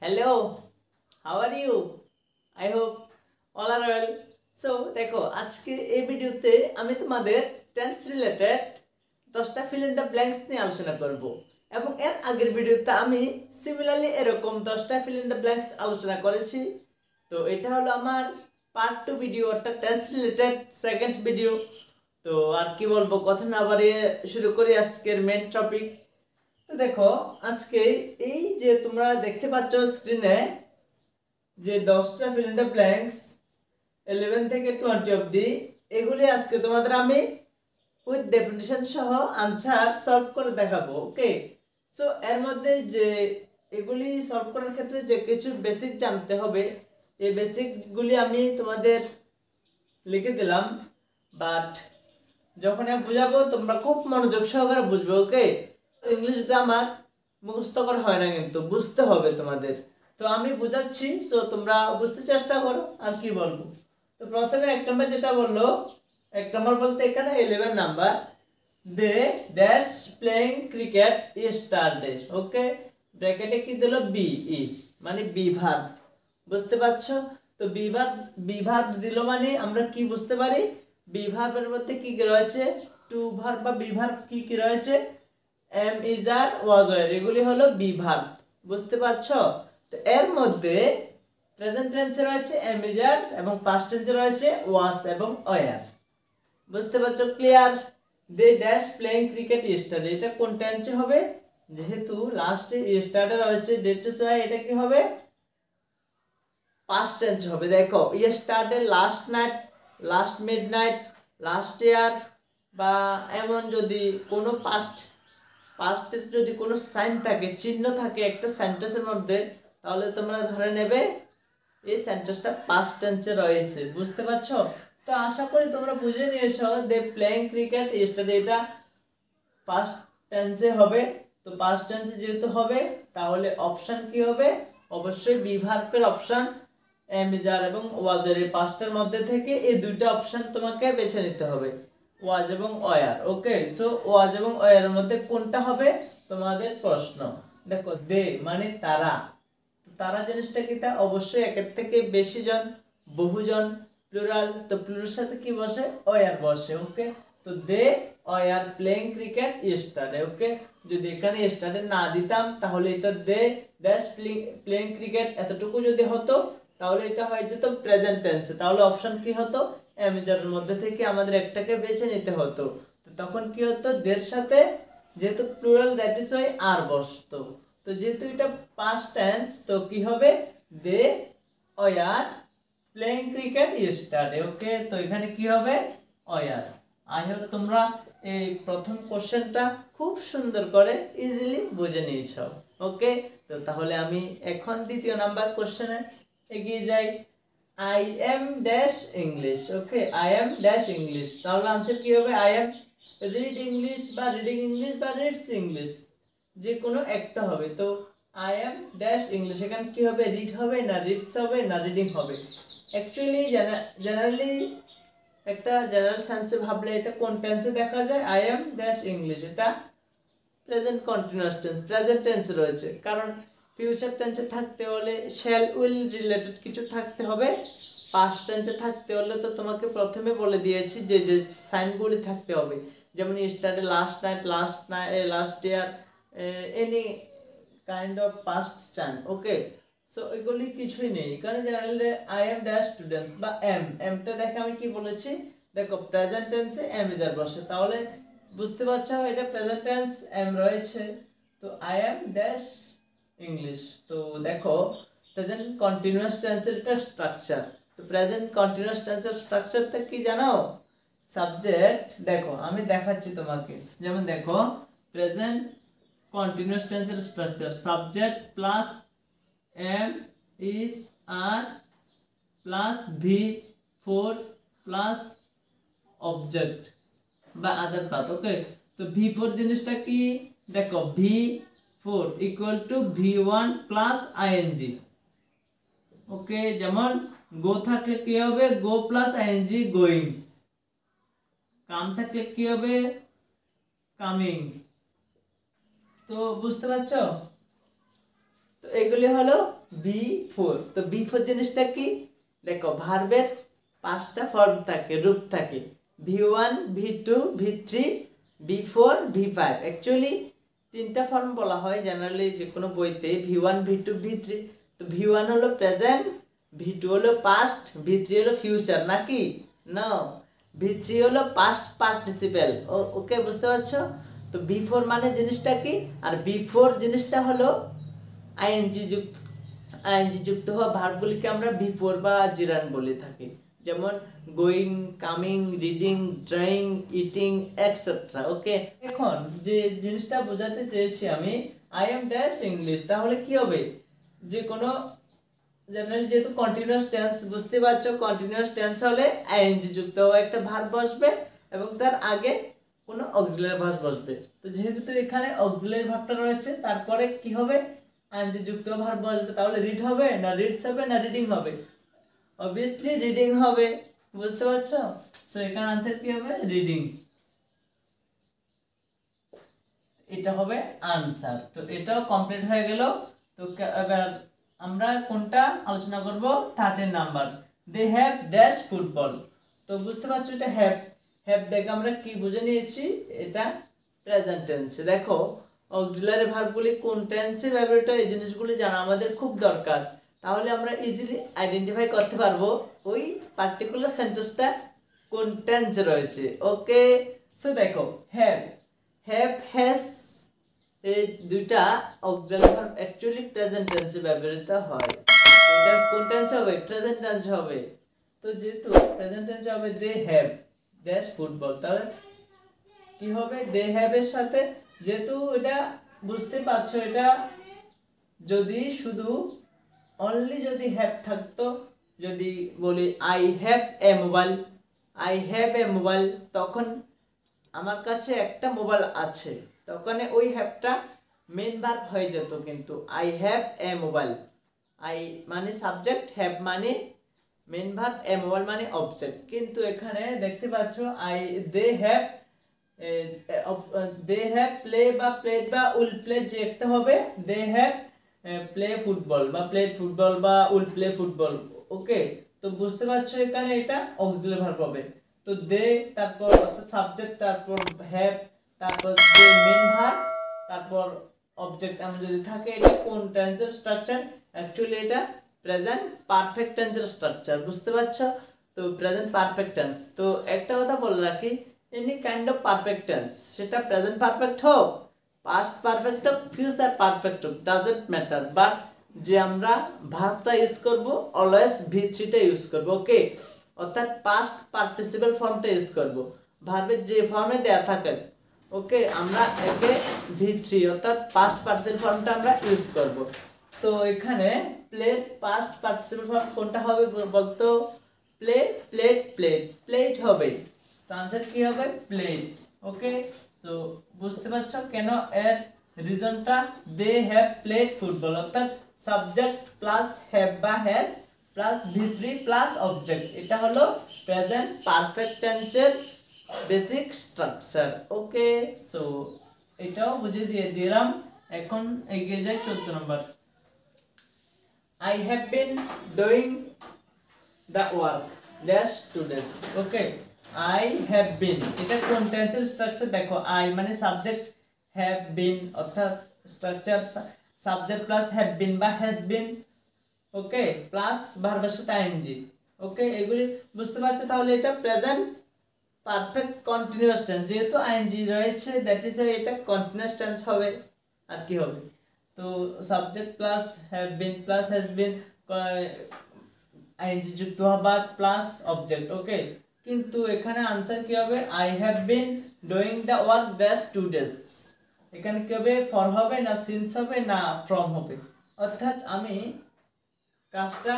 Hello, how are you? I hope all are well. So দেখো, আজকে এই ভিডিওতে আমি তোমাদের টেন্স রিলেটেড 10টা ফিল ইন দ্য ব্ল্যাঙ্কস নিয়ে আলোচনা করব। এবং এর আগের ভিডিওতে আমি সিমিলারলি এরকম 10টা ফিল ইন দ্য ব্ল্যাঙ্কস আলোচনা করেছি। তো এটা হলো আমার পার্ট 2 ভিডিও, অর্থাৎ টেন্স রিলেটেড সেকেন্ড ভিডিও। তো আর কি বলবো, কথা না বাড়িয়ে শুরু করি আজকের মেন টপিক। তো দেখো, আজকে এই যে তোমরা দেখতে পাচ্ছ স্ক্রিনে যে 10টা ফিল ইন দ্য ব্ল্যাঙ্কস 11 থেকে 20 অবধি, এগুলি আজকে তোমাদের আমি উইথ ডেফিনিশন সহ আনসার সলভ করে দেখাবো। ওকে, সো এর মধ্যে যে এগুলি সলভ করার ক্ষেত্রে যে কিছু বেসিক জানতে হবে, এই বেসিকগুলি আমি তোমাদের লিখে দিলাম। বাট যখন আমি বুঝাবো তোমরা খুব মনোযোগ সহকারে বুঝবে। ওকে, ইংলিশটা আমার মুখস্থ করা হয় না, কিন্তু বুঝতে হবে তোমাদের। তো আমি বুঝাচ্ছি, সো তোমরা বুঝতে চেষ্টা করো। আর কি বলবো, তো প্রথমে 1 নম্বর যেটা বললো, 1 নম্বর বলতে এখানে 11 number, they dash playing cricket yesterday. Okay, ব্র্যাকেটে কি দিল, বি ই, মানে বি ভার্ব। বুঝতে পারছো? তো বিভাগ দিল মানে আমরা কি বুঝতে পারি, বিভাগের মধ্যে কি কি রয়েছে, টু ভার্ব বা বিভাগ কি কি রয়েছে, am is are was were, এগুলি হলো বিভাগ। বুঝতে পারছো? তো এর মধ্যে প্রেজেন্ট টেন্সে রয়েছে এম ইজ আর, এবং পাস্ট টেন্সে রয়েছে ওয়াজ এবং ওয়ার। বুঝতে পারছো? Clear? They dash playing cricket yesterday, এটা কোন টেন্সে হবে, যেহেতু লাস্টে ইয়েস্টারডে রয়েছে ডেট টু সয়, এটা কি হবে, পাস্ট টেন্স হবে। দেখো, yesterday, last night, last midnight, last year, বা এমন যদি কোনো পাস্টের যদি কোনো সাইন থাকে, চিহ্ন থাকে একটা সেন্টেন্সের মধ্যে, তাহলে তোমরা ধরে নেবে এই সেন্টেন্সটা পাস্ট টেন্সে রয়েছে। বুঝতে পারছো? তো আশা করি তোমরা বুঝে নিয়েছো, দে প্লেইং ক্রিকেট ইয়েস্টারডে এটা পাস্ট টেন্সে হবে। তো পাস্ট টেন্সে যেহেতু হবে, তাহলে অপশন কি হবে, অবশ্যই বি ভার্বের অপশন এম ইজ আর এবং ওয়াজ এর পাস্টের মধ্যে থেকে এই দুইটা অপশন তোমাকে বেছে নিতে হবে, ওয়াজ এবং ওয়ার। ওকে, সো ওয়াজ এবং ওয়ার মধ্যে কোনটা হবে তোমাদের প্রশ্ন। দেখো, দে মানে তারা, তারা জিনিসটা কি, তা অবশ্যই একের থেকে বেশি জন, বহুজন, প্লুরাল। তো প্লুরাল সাথে কি বসে, ওয়ার বসে। ওকে, তো they were playing cricket yesterday. Okay, যদি এখানে ইয়েস্টারডে না দিতাম, তাহলে এটা দে ড্যাশ প্লেইং ক্রিকেট এতটুকু যদি হতো, তাহলে এটা হয়ে যেত প্রেজেন্ট টেন্সে। তাহলে অপশন কি হতো, অ্যামিজারের মধ্যে থেকে আমাদের একটাকে বেছে নিতে হতো। তো তখন কি হতো, দের সাথে যেহেতু plural, that is why are বসতো। তো যেহেতু এটা পাস্ট টেন্স, তো কি হবে, they were playing cricket yesterday. Okay, তো এখানে কি হবে, ওয়ার। আই হোপ তোমরা এই প্রথম কোশ্চেনটা খুব সুন্দর করে ইজিলি বুঝে নিয়েছো। ওকে, তো তাহলে আমি এখন দ্বিতীয় নাম্বার কোশ্চেনে এগিয়ে যাই। I am dash English. Okay, I am dash English, তাহলে আনসার কি হবে, আই এম রিড ইংলিশ বা রিডিং ইংলিশ বা রিডস ইংলিশ, যে কোনো একটা হবে। তো আই এম ড্যাশ ইংলিশ, এখানে কি হবে, রিড হবে না রিডস হবে না রিডিং হবে। অ্যাকচুয়ালি জেনারেলি একটা জেনারেল সেন্সে ভাবলে এটা কোন টেন্সে দেখা যায়, আই এম ড্যাশ ইংলিশ, এটা present continuous tense, present tense রয়েছে। কারণ ফিউচার টেন্সে থাকতে হলে শ্যাল উইল রিলেটেড কিছু থাকতে হবে, পাস্ট টেন্সে থাকতে হলে তো তোমাকে প্রথমে বলে দিয়েছি যে যে সাইনগুলি থাকতে হবে, যেমন স্টার্টে last night, last year, any kind of past sign. Okay, so এগুলি কিছুই নেই এখানে। Generally I am dash students বা এমটা দেখে আমি কি বলেছি, দেখো প্রেজেন্ট টেন্সে এম ইজ আর বসে, তাহলে বুঝতে পারছো এটা প্রেজেন্ট টেন্স এম রয়েছে। তো আই এম ড্যাশ ইংলিশ। তো দেখো, প্রেজেন্ট কন্টিনিউয়াস টেন্সের এটা স্ট্রাকচার। তো প্রেজেন্ট কন্টিনিউয়াস টেন্সের স্ট্রাকচারটা কি জানো, সাবজেক্ট, দেখো আমি দেখাচ্ছি তোমাকে, যেমন দেখো প্রেজেন্ট কন্টিনিউয়াস টেন্সের structure, subject plus am is are plus V four plus object বা আদার পাথ। ওকে, তো ভি ফোর জিনিসটা কি, দেখো V four equal to V one plus ING. Okay, যেমন গো থাকলে কি হবে, go plus ING going, come থাকলে কি হবে, কামিং। তো বুঝতে পারছো? তো এগুলি হলো B4। তো B4 জিনিসটা কি? দেখো ভার্বের 5টা ফর্ম থাকে, রূপ থাকে, V1 V2 V3 V4 V5। Actually 3টা ফর্ম বলা হয় জেনারেলি যে কোনো বইতে, V1 V2 V3। তো V1 হলো প্রেজেন্ট, V2 হলো পাস্ট, V3 হলো ফিউচার, নাকি? না, V3 হলো পাস্ট পার্টিসিপেল। ওকে, বুঝতে পারছো? তো B4 মানে জিনিসটা কি? আর B4 জিনিসটা হলো আইএনজি যুক্ত হওয়া ভার্বগুলিকে আমরা B4 বা জিরান বলে থাকি। যেমন going, coming, reading, drawing, eating, etcetera. Okay, এখন যে জিনিসটা বোঝাতে চেয়েছি আমি, আই এম ড্যাশ ইংলিশ, তাহলে কি হবে? যে কোনো জেনারেল যেহেতু কন্টিনিউয়াস টেন্স, বুঝতে পারছো, কন্টিনিউয়াস টেন্স হলে আইএনজি যুক্ত হওয়া একটা ভার্ব বসবে এবং তার আগে কোনো অক্সিলারি ভার্ব বসবে। তো যেহেতু এখানে অক্সিলারি ভার্বটা রয়েছে, তারপরে কি হবে? আইএনজি যুক্ত ভার্ব বসবে। তাহলে রিড হবে না রিডস হবে না রিডিং হবে? অবভিয়াসলি রিডিং হবে, বুঝতে পারছো? সো এখানে আনসার কি হবে? রিডিং। এটা হবে আনসার। তো এটাও কমপ্লিট হয়ে গেল। তো এবার আমরা কোনটা আলোচনা করব? 13 number, they have dash football. তো বুঝতে পারছো এটা হ্যাভ। হ্যাভ দেখে আমরা কি বুঝে নিয়েছি? এটা প্রেজেন্ট টেন্সে। দেখো অক্সিলারি ভার্বগুলি কোন টেন্সে ব্যবহৃত, এই জিনিসগুলি জানা আমাদের খুব দরকার। তাহলে আমরা ইজিলি আইডেন্টিফাই করতে পারবো ওই পার্টিকুলার সেন্টেন্সটা কোন টেন্সে রয়েছে। ওকে, সো দেখো হ্যাভ, হ্যাভ, হ্যাজ, এই দুইটা অক্সিলারি ভার্ব অ্যাকচুয়ালি প্রেজেন্ট টেন্সে ব্যবহৃত হয়। এটা কোন টেন্স হবে? প্রেজেন্ট টেন্স হবে। তো যেহেতু প্রেজেন্ট টেন্স হবে দে হ্যাভ ড্যাশ ফুটবল, তাহলে কি হবে? দে হ্যাভ এর সাথে, যেহেতু এটা বুঝতে পারছো, এটা যদি শুধু অনলি যদি হ্যাভ থাকতো, যদি বলি I have a mobile, I have a mobile, তখন আমার কাছে একটা মোবাইল আছে, তখন ওই হ্যাভটা মেন ভার্ব হয়ে যেত। কিন্তু I have a mobile, I মানে সাবজেক্ট, হ্যাভ মানে মেন ভার্ব, এ মোবাইল মানে অবজেক্ট। কিন্তু এখানে দেখতে পাচ্ছ দে হ্যাভ প্লে বা প্লেড বা উইল প্লে, যে একটা হবে দে হ্যাভ প্লে ফুটবল বা প্লেড ফুটবল বা উইল প্লে ফুটবল। ওকে, তো বুঝতে পারছো এখানে এটা অক্সিলারি ভার্ব হবে। তো দে, তারপর সাবজেক্ট, তারপর হ্যাভ, তারপর যে মেন ভার্ব, তারপর অবজেক্ট এমন যদি থাকে, এটা কোন টেন্সের স্ট্রাকচার? অ্যাকচুয়ালি এটা প্রেজেন্ট পারফেক্ট টেন্সের স্ট্রাকচার, বুঝতে পারছো? তো প্রেজেন্ট পারফেক্ট টেন্স। তো একটা কথা বলে রাখি, any kind of perfect tense, সেটা প্রেজেন্ট পারফেক্ট হোক, পাস্ট পারফেক্ট হোক, ফিউচার পারফেক্ট হোক, ডাজন্ট ম্যাটার, বাট যে আমরা ভার্বটা ইউজ করব অলওয়েজ V3টা ইউজ করব। ওকে, অর্থাৎ পাস্ট পার্টিসিপেল ফর্মটা ইউজ করব ভার্বের যে ফর্মে দেয়া থাকে। ওকে, আমরা একে V3 অর্থাৎ পাস্ট পার্টিসিপেল ফর্মটা আমরা ইউজ করব। তো এখানে প্লেট পাস্ট পার্টিসিপেল ফর্ম কোনটা হবে বলতো? প্লেট, প্লেট, প্লেট, প্লেট হবে। তো आंसर কি হবে? প্লেট। ওকে, সো বুঝতে পারছো কেন এর রিজনটা? দে হ্যাভ প্লেড ফুটবল, অর্থাৎ সাবজেক্ট প্লাস হ্যাভ বা has plus V3 plus object, এটা হলো প্রেজেন্ট পারফেক্ট টেন্সের বেসিক স্ট্রাকচার। ওকে, সো এটাও বুঝিয়ে দিয়ে দিলাম। এখন এগিয়ে যাই 14 নম্বর, I have been doing the work dash to days. Okay, I have been, এটা কোন টেন্সের স্ট্রাকচার? দেখো I মানে সাবজেক্ট, have been অর্থাৎ structure subject plus have been বা has been, ওকে, প্লাস ভার্বের সাথে আইএনজি। ওকে, এগুলি বুঝতে পারছো? তাহলে এটা প্রেজেন্ট পারফেক্ট কন্টিনিউয়াস টেন্স, যেহেতু আইএনজি রয়েছে দ্যাট ইজ এটা কন্টিনিউয়াস টেন্স হবে। আর কি হবে? তো subject plus have been plus has been, ING যুক্ত হবা প্লাস অবজেক্ট। ওকে, কিন্তু এখানে আনসার কি হবে? I have been doing the work dash 2 days। এখানে কি হবে? ফর হবে না সিন্স হবে না ফ্রম হবে? অর্থাৎ আমি কাজটা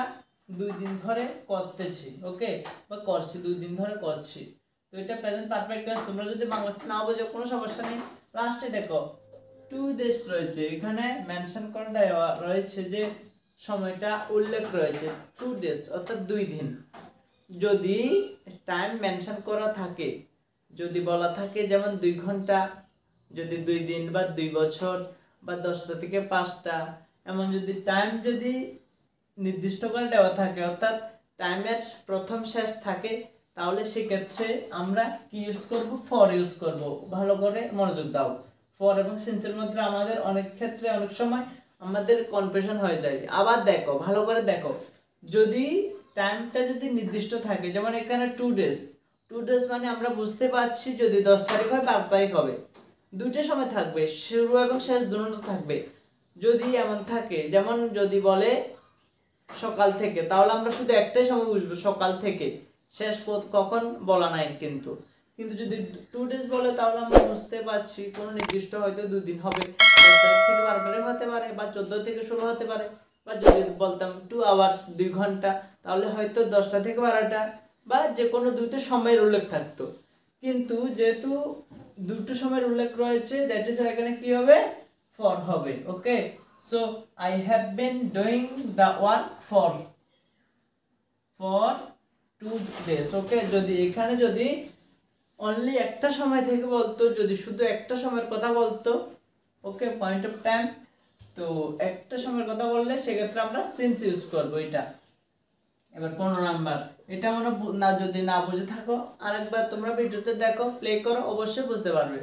2 দিন ধরে করতেছি। ওকে, বা করছি, 2 দিন ধরে করছি। তো এটা প্রেজেন্ট পারফেক্ট টেন্স। তোমরা যদি বাংলাতে না বোঝো কোনো সমস্যা নেই, লাস্টে দেখো 2 days রয়েছে, এখানে মেনশন করা রয়েছে যে সময়টা উল্লেখ রয়েছে 2 days অর্থাৎ 2 দিন। যদি টাইম মেনশন করা থাকে, যদি বলা থাকে যেমন 2 ঘন্টা, যদি 2 দিন বা 2 বছর বা 10টা থেকে 5টা, এমন যদি টাইম যদি নির্দিষ্ট করে দেওয়া থাকে, অর্থাৎ টাইমের প্রথম শেষ থাকে, তাহলে সেক্ষেত্রে আমরা কি ইউজ করব? ফর ইউজ করব। ভালো করে মনোযোগ দাও। ফর এবং সিন্সের মধ্যে আমাদের অনেক ক্ষেত্রে অনেক সময় আমাদের কনফিউশন হয়ে যায়। আবার দেখো, ভালো করে দেখো, যদি টাইমটা যদি নির্দিষ্ট থাকে, যেমন এখানে 2 days, 2 days মানে আমরা বুঝতে পারছি যদি 10 তারিখ হয় 12 তারিখ হবে, দুইটা সময় থাকবে, শুরু এবং শেষ দুটো থাকবে। যদি এমন থাকে, যেমন যদি বলে সকাল থেকে, তাহলে আমরা শুধু একটাই সময় বুঝবো, সকাল থেকে, শেষ কখন বলা নাই কিন্তু। কিন্তু যদি 2 days বলে, তাহলে আমরা বুঝতে পারছি কোনো নির্দিষ্ট হয়তো 2 দিন হবে, 10 তারিখ থেকে 12 তারিখ হতে পারে, বা 14 থেকে 16 হতে পারে, বা যদি বলতাম 2 hours 2 ঘন্টা, তাহলে হয়তো 10টা থেকে 12টা, বা যে কোনো দুটো সময়ের উল্লেখ থাকতো। কিন্তু যেহেতু দুটো সময়ের উল্লেখ রয়েছে, দ্যাট ইজ এখানে কি হবে? ফর হবে। Okay, so I have been doing the work for 2 days। Okay, যদি এখানে যদি অনলি একটা সময় থেকে বলতো, যদি শুধু একটা সময়ের কথা বলতো, ওকে, পয়েন্ট অফ টাইম, তো একটা সময়ের কথা বললে সেক্ষেত্রে আমরা সিন্স ইউজ করবো এটা। এবার 15 নাম্বার, এটা আমরা না যদি না বুঝে থাকো, আরেকবার তোমরা ভিডিওতে দেখো, প্লে করো, অবশ্যই বুঝতে পারবে।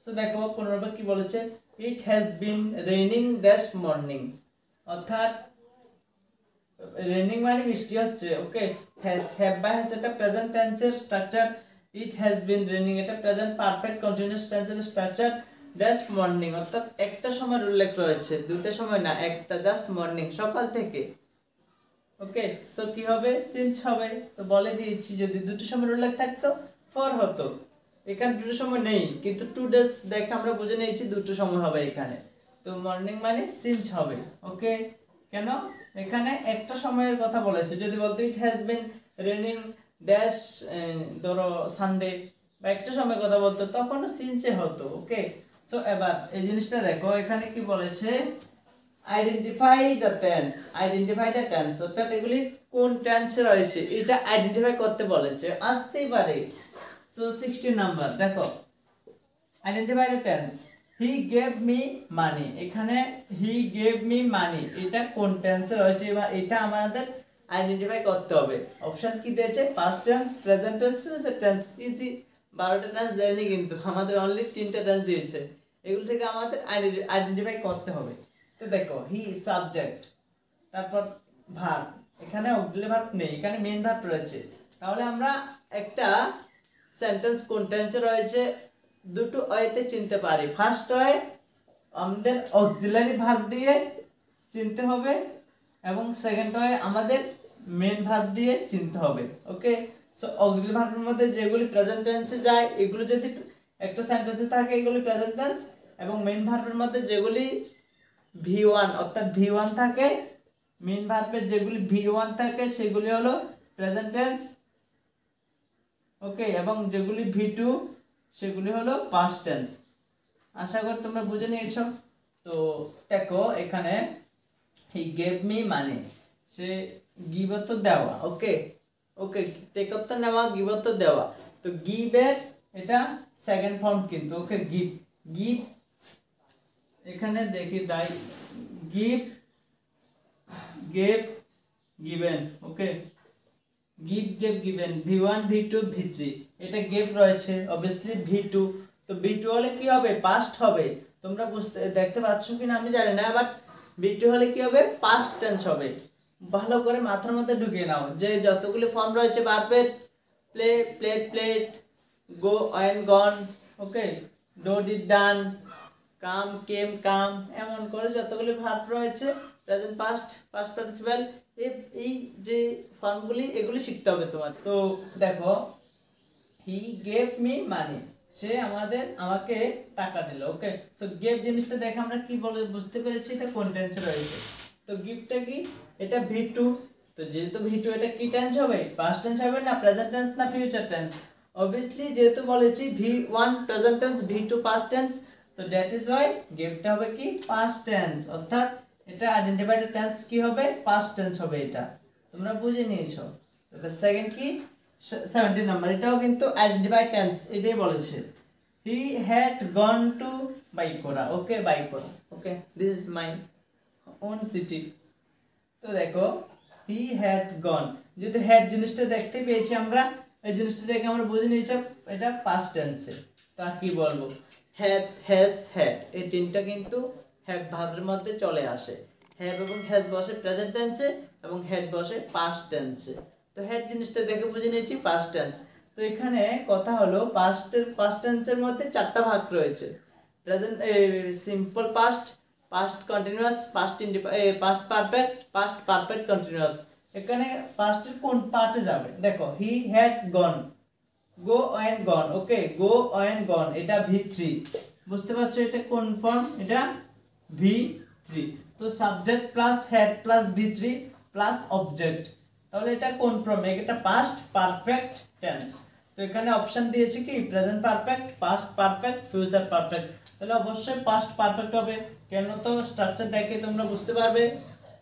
তো দেখো 15 নাম্বার কি বলেছে? It has been raining dash morning, অর্থাৎ রেইনিং মানে বৃষ্টি হচ্ছে। ওকে, হ্যাভ বা হ্যাজ এটা প্রেজেন্ট টেন্সের structure, it has been raining এটা প্রেজেন্ট পারফেক্ট কন্টিনিউয়াস টেন্সের স্ট্রাকচার, ড্যাশ মর্নিং অর্থাৎ একটা সময়ের উল্লেখ রয়েছে, দুটো সময় না, একটা, জাস্ট মর্নিং, সকাল থেকে। ওকে, সো কি হবে? সিন্স হবে। তো বলে দিয়েছি যদি দুটো সময়ের উল্লেখ থাকতো ফর হতো। এখানে দুটো সময় নেই, কিন্তু 2 days দেখে আমরা বুঝে নিয়েছি দুটো সময় হবে এখানে। তো মর্নিং মানে সিন্স হবে। ওকে, কেন? এখানে একটা সময়ের কথা বলেছে। যদি বলতো it has been raining dash, ধরো সানডে, বা একটা সময়ের কথা বলতো, তখন সিন্সে হতো। ওকে, সো এবার এই জিনিসটা দেখো, এখানে কি বলেছে? Identify the tense, identify the tense, অর্থাৎ এগুলি কোন টেন্সে রয়েছে এটা আইডেন্টিফাই করতে বলেছে, আসতেই পারে। তো 16 নাম্বার দেখো, identify the tense. He gave me মানি, এখানে হি গেভ মি মানি এটা কোন টেন্সে রয়েছে, বা এটা আমাদের আইডেন্টিফাই করতে হবে। অপশন কি দিয়েছে? Past tense, present tense, future tense. Easy, 12টা টেন্স দেয়নি কিন্তু, আমাদের অনলি 3টা টেন্স দিয়েছে। এগুলো থেকে আমাদের আইডেন্টিফাই করতে হবে। তো দেখো, হি সাবজেক্ট, তারপর ভার্ব, এখানে অক্সিলারি ভার্ব নেই, এখানে মেইন ভার্ব রয়েছে। তাহলে আমরা একটা সেন্টেন্স কোন টেন্সে রয়েছে দুটো ওয়েতে চিনতে পারি। ফার্স্ট ওয়ে আমাদের অক্সিলারি ভার্ব দিয়ে চিনতে হবে, এবং সেকেন্ড ওয়ে আমাদের মেইন ভার্ব দিয়ে চিনতে হবে। ওকে, সো অক্সিলারি ভার্বের মধ্যে যেগুলি প্রেজেন্ট টেন্সে যায়, এগুলো যদি একটা সেন্টেন্সে থাকে এগুলি প্রেজেন্ট টেন্স, এবং মেইন ভার্বের মধ্যে যেগুলি V1 অর্থাৎ V1 থাকে, মেইন ভার্বের যেগুলি V1 থাকে সেগুলি হলো প্রেজেন্ট টেন্স। ওকে, এবং যেগুলি V2 সেগুলি হলো পাস্ট টেন্স। আশা করি তোমরা বুঝে নিয়েছো। তো দেখো এখানে হি গেভ মি মানে সে গিভ তো দেওয়া। ওকে, ওকে, টেক অফ তো নেওয়া, গিভ তো দেওয়া। তো গিভের এটা সেকেন্ড ফর্ম কিন্তু। ওকে, গিভ, গিভ এখানে দেখি তাই, give, gave, given. Okay, give, gave, given, V1 V2 V3, এটা গেভ রয়েছে অবভিয়াসলি V2। তো V2 হলে কি হবে? পাস্ট হবে। তোমরা বুঝতে দেখতে পাচ্ছ কিনা আমি জানি না, বাট V2 হলে কি হবে? পাস্ট টেন্স হবে। ভালো করে মাথার মধ্যে ঢুকিয়ে নাও যে যতগুলি ফর্ম রয়েছে ভার্বের, play, played, played, go and gone, okay, do, did, done, come, came, come, এমন করে যতগুলি ভার্ব রয়েছে প্রেজেন্ট, পাস্ট, পাস্ট পার্টিসিপল, এই যে ফর্মগুলি এগুলি শিখতে হবে তোমার। তো দেখো, হি গেভ মি মানি, সে আমাকে টাকা দিল। ওকে, সো গেভ জিনিসটা দেখে আমরা কি বলে বুঝতে পেরেছি এটা কোন টেন্সে রয়েছে। তো গিফটটা কি? এটা V2। তো যেহেতু V2 এটা কি টেন্স হবে? পাস্ট টেন্স হবে না প্রেজেন্ট টেন্স না ফিউচার টেন্স? অবভিয়াসলি যেহেতু বলেছি V1 present tense, V2 past tense, তো দ্যাট ইজ ওয়াই গিফটটা হবে কি? পাস্ট টেন্স, অর্থাৎ এটা আইডেন্টিফাইড টেন্স কি হবে? পাস্ট টেন্স হবে। এটা তোমরা বুঝে নিয়েছো। তবে সেকেন্ড কি? 17 নাম্বার, এটাও কিন্তু আইডেন্টিফাইড টেন্স, এটাই বলেছে। He had gone to buy করা। ওকে, বাই করা। Okay, this is my own city. তো দেখো হি হ্যাড গন, যেহেতু হ্যাড জিনিসটা দেখতে পেয়েছি আমরা, এই জিনিসটা দেখে আমরা বুঝে নিয়েছি এটা পাস্ট টেন্সে। তা কি বলবো, হ্যাভ, হ্যাজ, হ্যাড, এই তিনটা কিন্তু হ্যাভ ভার্বের মধ্যে চলে আসে। হ্যাভ এবং হ্যাজ বসে প্রেজেন্ট টেন্সে এবং হেড বসে পাস্ট টেন্সে। তো হেড জিনিসটা দেখে বুঝে নিয়েছি পাস্ট টেন্স। তো এখানে কথা হলো পাস্ট টেন্সের মধ্যে চারটা ভাগ রয়েছে। Present, simple past, past continuous, past perfect, past perfect continuous. এখানে পাস্টের কোন পার্টে যাবে, দেখো হি had gone, go and gone, okay, go and গন, এটা V3, বুঝতে পারছো এটা কোন ফর্ম, এটা V3। তো subject plus had plus V3 plus object, তাহলে এটা কোন ফর্ম, এটা পাস্ট পারফেক্ট টেন্স। তো এখানে অপশন দিয়েছে কি present perfect, past perfect, future perfect, তাহলে অবশ্যই পাস্ট পারফেক্ট হবে। কেন, তো স্ট্রাকচার দেখে তোমরা বুঝতে পারবে।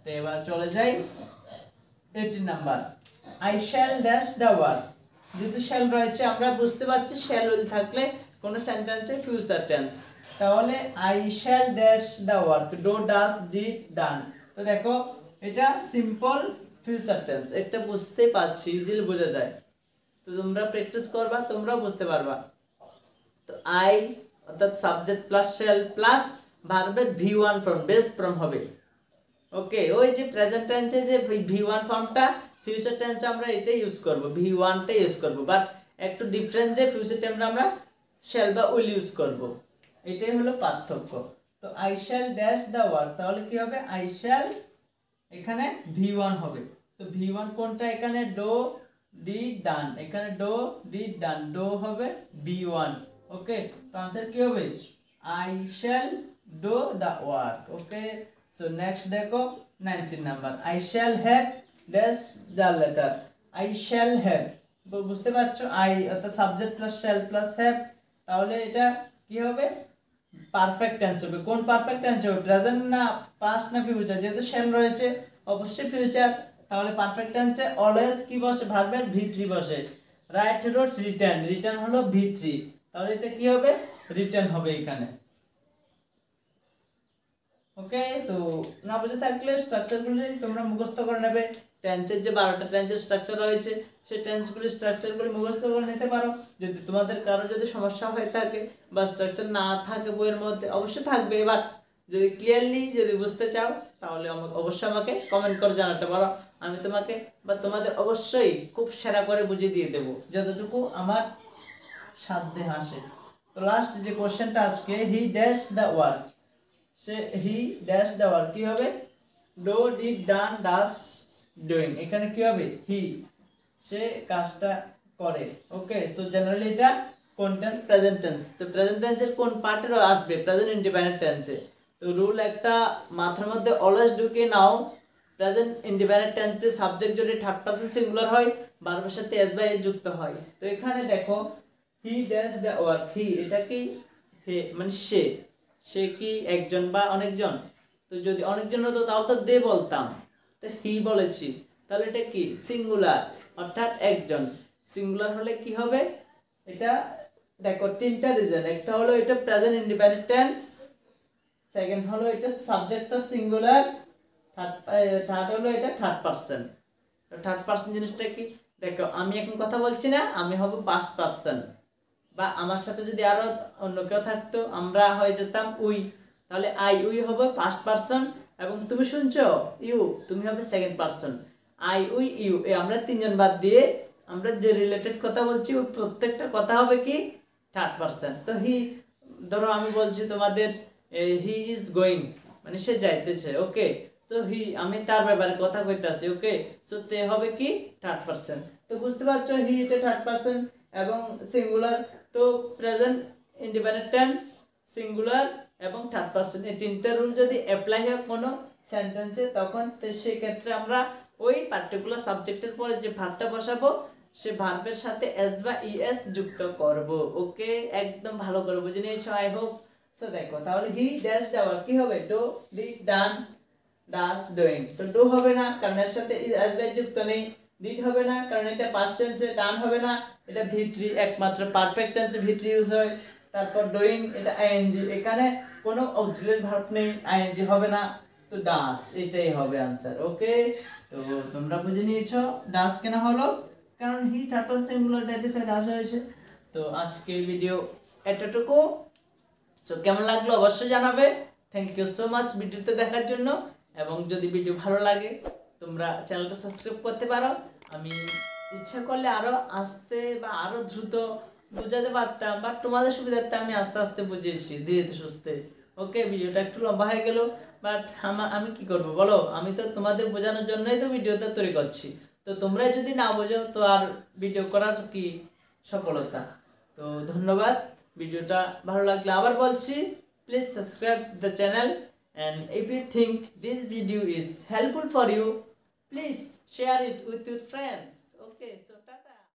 তো এবার চলে যাই 18 number, I shall dash the work. যেহেতু শ্যাল রয়েছে আমরা বুঝতে পারছি শ্যাল উইল থাকলে কোনো সেন্টেন্সে ফিউচার টেন্স, তাহলে I shall dash the work, do, does, did, done. তো দেখো এটা সিম্পল ফিউচার টেন্স, এটা বুঝতে পারছি, ইজিলি বোঝা যায়। তো তোমরা প্র্যাকটিস করবা, তোমরাও বুঝতে পারবা। তো আই অর্থাৎ সাবজেক্ট প্লাস শ্যাল প্লাস ভার্বের V1 ফর্ম, বেস ফর্ম হবে। ওকে, ওই যে প্রেজেন্ট টেন্সে যে V1 ফর্মটা, ফিউচার টেন্সে আমরা এটা ইউজ করব, V1টা ইউজ করব, বাট একটু ডিফারেন্ট, যে ফিউচার টেন্সে আমরা শ্যাল বা উইল ইউজ করব, এটাই হলো পার্থক্য। তো I shall dash the work, তাহলে কি হবে, আই শ্যাল এখানে V1 হবে। তো V1 কোনটা, এখানে ডো, ডি, ডান, এখানে ডো, ডি, ডান, ডো হবে V1। ওকে, তো आंसर কি হবে, I shall do the work. Okay, so next দেখো 19 number, I shall have dash the letter. I shall have, বুঝতে পারছো, আই অর্থাৎ subject plus shall plus have, তাহলে এটা কি হবে, পারফেক্ট টেন্স হবে। কোন পারফেক্ট টেন্স হবে, প্রেজেন্ট না পাস্ট না ফিউচার, যেহেতু শ্যাল রয়েছে অবশ্যই ফিউচার, তাহলে পারফেক্ট টেন্সে অলওয়েজ কি বসে, ভার্বের V3 বসে। রাইট, রোট, রিটার্ন, রিটার্ন হলো V3, তাহলে এটা কি হবে, রিটার্ন হবে এখানে। ওকে, তো না বুঝে থাকলে স্ট্রাকচারগুলি তোমরা মুখস্থ করে নেবে। টেন্সের যে 12টা টেন্সের স্ট্রাকচার রয়েছে, সেই টেন্সগুলি স্ট্রাকচারগুলি মুখস্থ করে নিতে পারো। যদি তোমাদের কারো যদি সমস্যা হয়ে থাকে বা স্ট্রাকচার না থাকে বইয়ের মধ্যে, অবশ্যই থাকবে, বাট যদি ক্লিয়ারলি যদি বুঝতে চাও তাহলে অবশ্যই আমাকে কমেন্ট করে জানাতে পারো। আমি তোমাকে বা তোমাদের অবশ্যই খুব সেরা করে বুঝিয়ে দিয়ে দেবো যতটুকু আমার সাধ্যে আসে। তো লাস্ট যে কোশ্চেনটা আজকে, হি ড্যাশ দ্য ওয়ার্ক, সে হি ড্যাশ দ্য ওয়ার্ক কি হবে, do, did, done, does, doing, এখানে কি হবে, হি, সে কাজটা করে। ওকে, সো জেনারেলি এটা কোন টেন্স, প্রেজেন্ট টেন্স। তো প্রেজেন্ট টেন্সের কোন পার্টের আসবে, প্রেজেন্ট ইন্ডিপেন্ডেন্ট টেন্সে। তো রুল একটা মাথার মধ্যে অলওয়েজ ঢুকিয়ে নাও, প্রেজেন্ট ইন্ডিপেন্ডেন্ট টেন্সে সাবজেক্ট যদি থার্ড পারসন সিঙ্গুলার হয়, ভার্বের সাথে এস বাই এস যুক্ত হয়। তো এখানে দেখো হি ড্যাশ দ্য ওয়ার্ক, হি এটা কি, হে মানে সে, সে কি একজন বা অনেকজন, তো যদি অনেকজন হতো তাহলে তো দে বলতাম, তো হি বলেছি, তাহলে এটা কি সিঙ্গুলার, অর্থাৎ একজন। সিঙ্গুলার হলে কি হবে, এটা দেখো তিনটা রিজন, একটা হলো এটা প্রেজেন্ট ইন্ডিপেন্ডেন্ট টেন্স, সেকেন্ড হলো এটা সাবজেক্টটা সিঙ্গুলার, থার্ড হলো এটা থার্ড পারসন। থার্ড পারসন জিনিসটা কি, দেখো আমি এখন কথা বলছি না, আমি হব পাস্ট পারসন, বা আমার সাথে যদি আরো অন্য কেউ থাকতো আমরা হয়ে যেতাম উই, তাহলে আই উই হবে ফার্স্ট পারসন, এবং তুমি শুনছো ইউ, তুমি হবে second person. I we you, আমরা তিনজন বাদ দিয়ে আমরা যে রিলেটেড কথা বলছি ওই প্রত্যেকটা কথা হবে কি থার্ড পারসন। তো হি, ধরো আমি বলছি তোমাদের হি ইজ গোয়িং, মানে সে যাইতেছে, ওকে, তো হি আমি তার ব্যাপারে কথা কইতাছি, ওকে, সো তে হবে কি থার্ড পারসন। তো বুঝতে পারছো হি এটা থার্ড পারসন এবং সিঙ্গুলার। তো প্রেজেন্ট ইন্ডিপেন্ডেন্ট টেন্স, সিঙ্গুলার এবং থার্ড পারসন, এই তিনটা রুল যদি অ্যাপ্লাই হয় কোনো সেন্টেন্সে, তখন সেই ক্ষেত্রে আমরা ওই পার্টিকুলার সাবজেক্টের পরে যে ভার্বটা বসাবো সে ভার্বের সাথে এস বা ইএস যুক্ত করব। ওকে, একদম ভালো করে বুঝে নিয়েছো আই হোপ। সো দেখো তাহলে হি ড্যাশ দেওয়ার কি হবে, do, did, done, does, doing. তো ডু হবে না কারণ এর সাথে এস বাই যুক্ত নেই, ডিড হবে না কারণ এটা পাস্ট টেন্সে, ডান হবে না এটা V3, একমাত্র পারফেক্ট টেন্সে V3 ইউজ হয়। তারপর ডুইং এটা আইএনজি, এখানে কোনো অক্সিলারি ভার্ব নেই, আইএনজি হবে না। তো ডাস এটাই হবে আনসার। ওকে, তো তোমরা বুঝে নিয়েছো ডাস কেন হলো, কারণ হি তারপর সিঙ্গুলার দ্যাট ইজ ডাস হয়েছে। তো আজকে ভিডিও এতটুকু। সো কেমন লাগলো অবশ্যই জানাবে। থ্যাংক ইউ সো মাচ ভিডিওতে দেখার জন্য। এবং যদি ভিডিও ভালো লাগে তোমরা চ্যানেলটা সাবস্ক্রাইব করতে পারো। আমি ইচ্ছা করলে আরও আসতে বা আরও দ্রুত বোঝাতে পারতাম, বাট তোমাদের সুবিধার্থে আমি আস্তে আস্তে বুঝিয়েছি ধীরে ধীরে সুস্থে। ওকে, ভিডিওটা একটু লম্বা হয়ে গেল, বাট আমি কি করব বলো, আমি তো তোমাদের বোঝানোর জন্যই তো ভিডিওটা তৈরি করছি। তো তোমরাই যদি না বোঝো তো আর ভিডিও করার কি সফলতা। তো ধন্যবাদ। ভিডিওটা ভালো লাগলে আবার বলছি, please subscribe the channel, and if you think this video is helpful for you, please share it with your friends. Okay, so